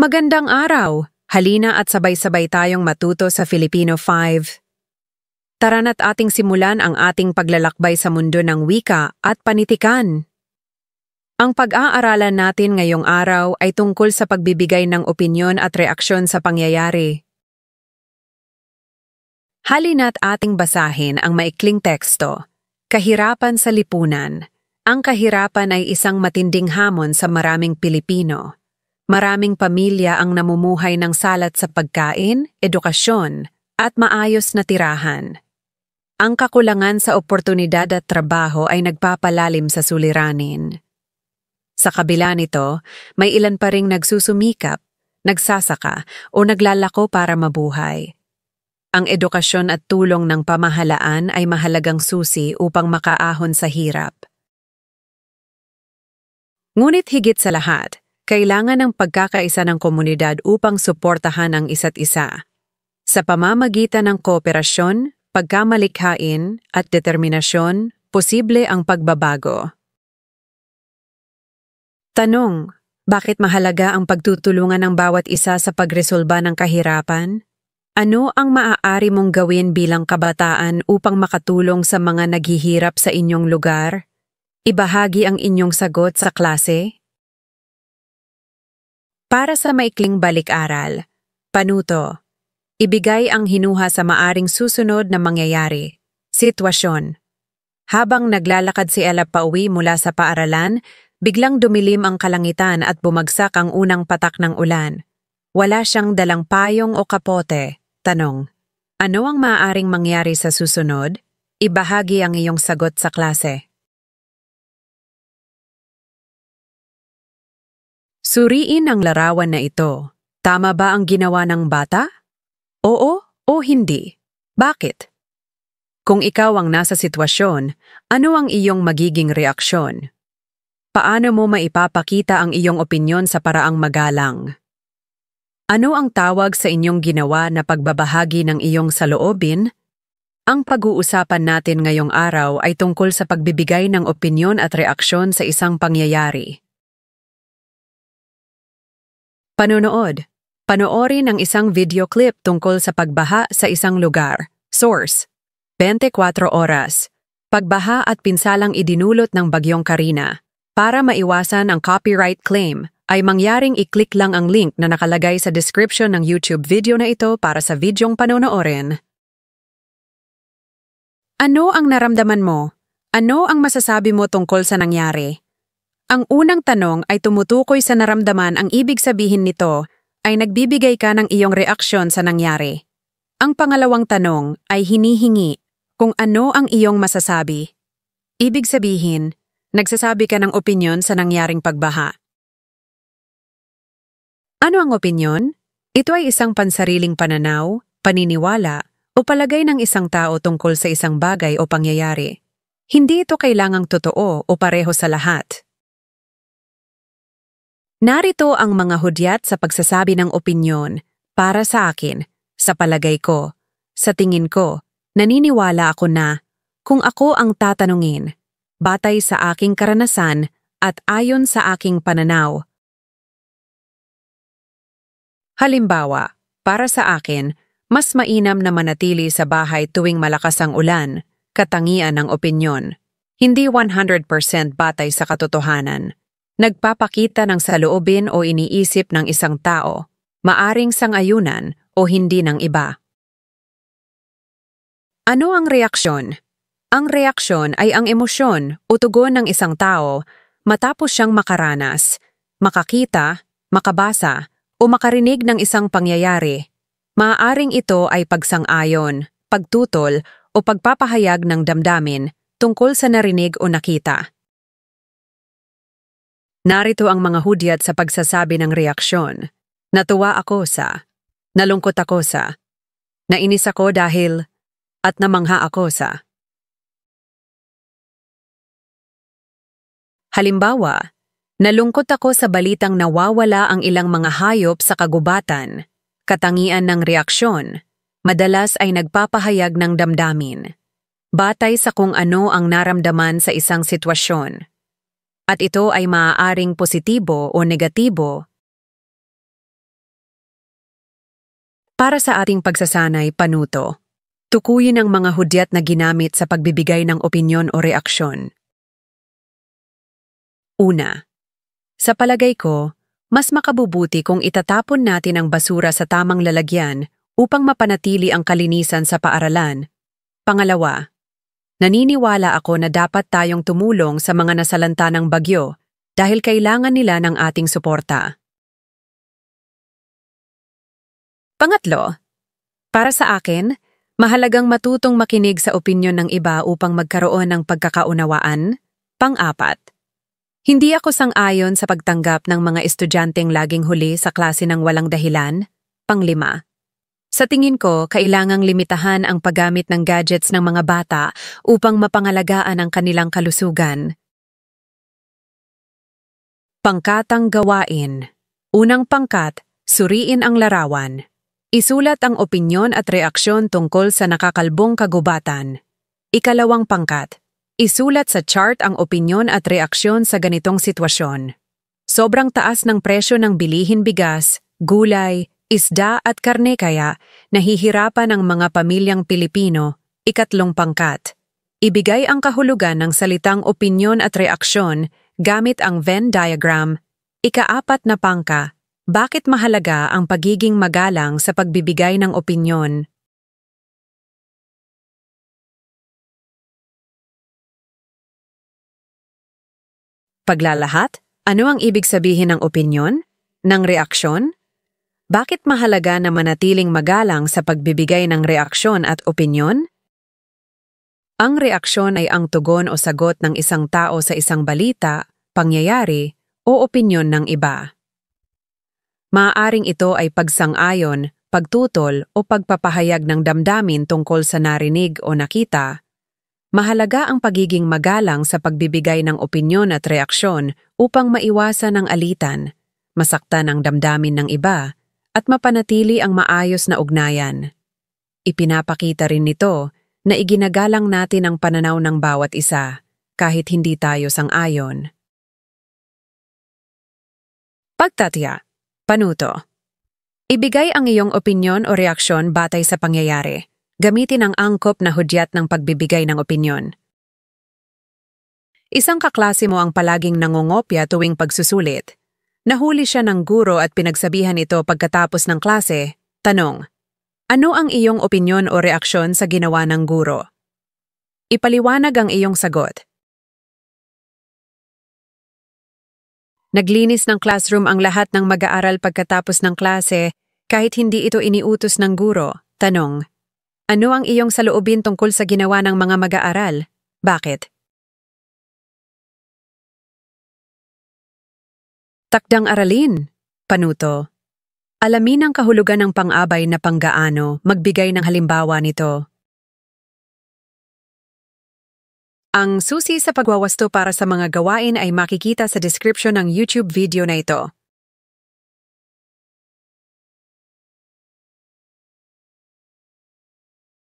Magandang araw! Halina at sabay-sabay tayong matuto sa Filipino 5. Tara na't ating simulan ang ating paglalakbay sa mundo ng wika at panitikan. Ang pag-aaralan natin ngayong araw ay tungkol sa pagbibigay ng opinyon at reaksyon sa pangyayari. Halina't ating basahin ang maikling teksto. Kahirapan sa lipunan. Ang kahirapan ay isang matinding hamon sa maraming Pilipino. Maraming pamilya ang namumuhay ng salat sa pagkain, edukasyon, at maayos na tirahan. Ang kakulangan sa oportunidad at trabaho ay nagpapalalim sa suliranin. Sa kabila nito, may ilan pa ring nagsusumikap, nagsasaka o naglalako para mabuhay. Ang edukasyon at tulong ng pamahalaan ay mahalagang susi upang makaahon sa hirap. Ngunit higit sa lahat, kailangan ng pagkakaisa ng komunidad upang suportahan ang isa't isa. Sa pamamagitan ng kooperasyon, pagkamalikhain at determinasyon, posible ang pagbabago. Tanong, bakit mahalaga ang pagtutulungan ng bawat isa sa pagresolba ng kahirapan? Ano ang maaari mong gawin bilang kabataan upang makatulong sa mga naghihirap sa inyong lugar? Ibahagi ang inyong sagot sa klase. Para sa maikling balik-aral, panuto. Ibigay ang hinuha sa maaring susunod na mangyayari. Sitwasyon. Habang naglalakad si Ella pauwi mula sa paaralan, biglang dumilim ang kalangitan at bumagsak ang unang patak ng ulan. Wala siyang dalang payong o kapote. Tanong. Ano ang maaaring mangyari sa susunod? Ibahagi ang iyong sagot sa klase. Suriin ang larawan na ito. Tama ba ang ginawa ng bata? Oo o hindi? Bakit? Kung ikaw ang nasa sitwasyon, ano ang iyong magiging reaksyon? Paano mo maipapakita ang iyong opinyon sa paraang magalang? Ano ang tawag sa inyong ginawa na pagbabahagi ng iyong saloobin? Ang pag-uusapan natin ngayong araw ay tungkol sa pagbibigay ng opinyon at reaksyon sa isang pangyayari. Panonood. Panoorin ang isang video clip tungkol sa pagbaha sa isang lugar. Source: 24 oras. Pagbaha at pinsalang idinulot ng Bagyong Karina. Para maiwasan ang copyright claim, ay mangyaring i-click lang ang link na nakalagay sa description ng YouTube video na ito para sa videong panonoorin. Ano ang naramdaman mo? Ano ang masasabi mo tungkol sa nangyari? Ang unang tanong ay tumutukoy sa naramdaman. Ang ibig sabihin nito ay nagbibigay ka ng iyong reaksyon sa nangyari. Ang pangalawang tanong ay hinihingi kung ano ang iyong masasabi. Ibig sabihin, nagsasabi ka ng opinyon sa nangyaring pagbaha. Ano ang opinyon? Ito ay isang pansariling pananaw, paniniwala, o palagay ng isang tao tungkol sa isang bagay o pangyayari. Hindi ito kailangang totoo o pareho sa lahat. Narito ang mga hudyat sa pagsasabi ng opinyon. Para sa akin, sa palagay ko, sa tingin ko, naniniwala ako na, kung ako ang tatanungin, batay sa aking karanasan at ayon sa aking pananaw. Halimbawa, para sa akin, mas mainam na manatili sa bahay tuwing malakas ang ulan, katangian ng opinyon. Hindi 100% batay sa katotohanan. Nagpapakita ng saloobin o iniisip ng isang tao, maaring sang-ayunan o hindi ng iba. Ano ang reaksyon? Ang reaksyon ay ang emosyon o tugon ng isang tao matapos siyang makaranas, makakita, makabasa, o makarinig ng isang pangyayari. Maaaring ito ay pagsang-ayon, pagtutol, o pagpapahayag ng damdamin tungkol sa narinig o nakita. Narito ang mga hudyat sa pagsasabi ng reaksyon. Natuwa ako sa, nalungkot ako sa, nainis ako dahil, at namangha ako sa. Halimbawa, nalungkot ako sa balitang nawawala ang ilang mga hayop sa kagubatan. Katangian ng reaksyon, madalas ay nagpapahayag ng damdamin. Batay sa kung ano ang naramdaman sa isang sitwasyon. At ito ay maaaring positibo o negatibo Para sa ating pagsasanay, panuto. Tukuyin ang mga hudyat na ginamit sa pagbibigay ng opinyon o reaksyon. Una, sa palagay ko, mas makabubuti kung itatapon natin ang basura sa tamang lalagyan upang mapanatili ang kalinisan sa paaralan. Pangalawa, naniniwala ako na dapat tayong tumulong sa mga nasalanta ng bagyo dahil kailangan nila ng ating suporta. Pangatlo, para sa akin, mahalagang matutong makinig sa opinyon ng iba upang magkaroon ng pagkakaunawaan. Pang-apat, hindi ako sang-ayon sa pagtanggap ng mga estudyanteng laging huli sa klase ng walang dahilan. Pang-lima, sa tingin ko, kailangang limitahan ang paggamit ng gadgets ng mga bata upang mapangalagaan ang kanilang kalusugan. Pangkatang gawain. Unang pangkat, suriin ang larawan. Isulat ang opinyon at reaksyon tungkol sa nakakalbong kagubatan. Ikalawang pangkat, isulat sa chart ang opinyon at reaksyon sa ganitong sitwasyon. Sobrang taas ng presyo ng bilihin bigas, gulay, isda at karne kaya nahihirapan ang mga pamilyang Pilipino. Ikatlong pangkat, ibigay ang kahulugan ng salitang opinyon at reaksyon gamit ang Venn diagram. Ikaapat na pangka, bakit mahalaga ang pagiging magalang sa pagbibigay ng opinyon? Paglalahat, ano ang ibig sabihin ng opinyon? Ng reaksyon? Bakit mahalaga na manatiling magalang sa pagbibigay ng reaksyon at opinyon? Ang reaksyon ay ang tugon o sagot ng isang tao sa isang balita, pangyayari, o opinyon ng iba. Maaaring ito ay pagsang-ayon, pagtutol o pagpapahayag ng damdamin tungkol sa narinig o nakita. Mahalaga ang pagiging magalang sa pagbibigay ng opinyon at reaksyon upang maiwasan ang alitan, masaktan ang damdamin ng iba, at mapanatili ang maayos na ugnayan. Ipinapakita rin nito na iginagalang natin ang pananaw ng bawat isa, kahit hindi tayo sang-ayon. Pagtatya. Panuto. Ibigay ang iyong opinyon o reaksyon batay sa pangyayari. Gamitin ang angkop na hudyat ng pagbibigay ng opinyon. Isang kaklase mo ang palaging nangungopya tuwing pagsusulit. Nahuli siya ng guro at pinagsabihan ito pagkatapos ng klase. Tanong, ano ang iyong opinyon o reaksyon sa ginawa ng guro? Ipaliwanag ang iyong sagot. Naglinis ng classroom ang lahat ng mag-aaral pagkatapos ng klase kahit hindi ito iniutos ng guro. Tanong, ano ang iyong saloobin tungkol sa ginawa ng mga mag-aaral? Bakit? Takdang aralin. Panuto. Alamin ang kahulugan ng pang-abay na panggaano, magbigay ng halimbawa nito. Ang susi sa pagwawasto para sa mga gawain ay makikita sa description ng YouTube video na ito.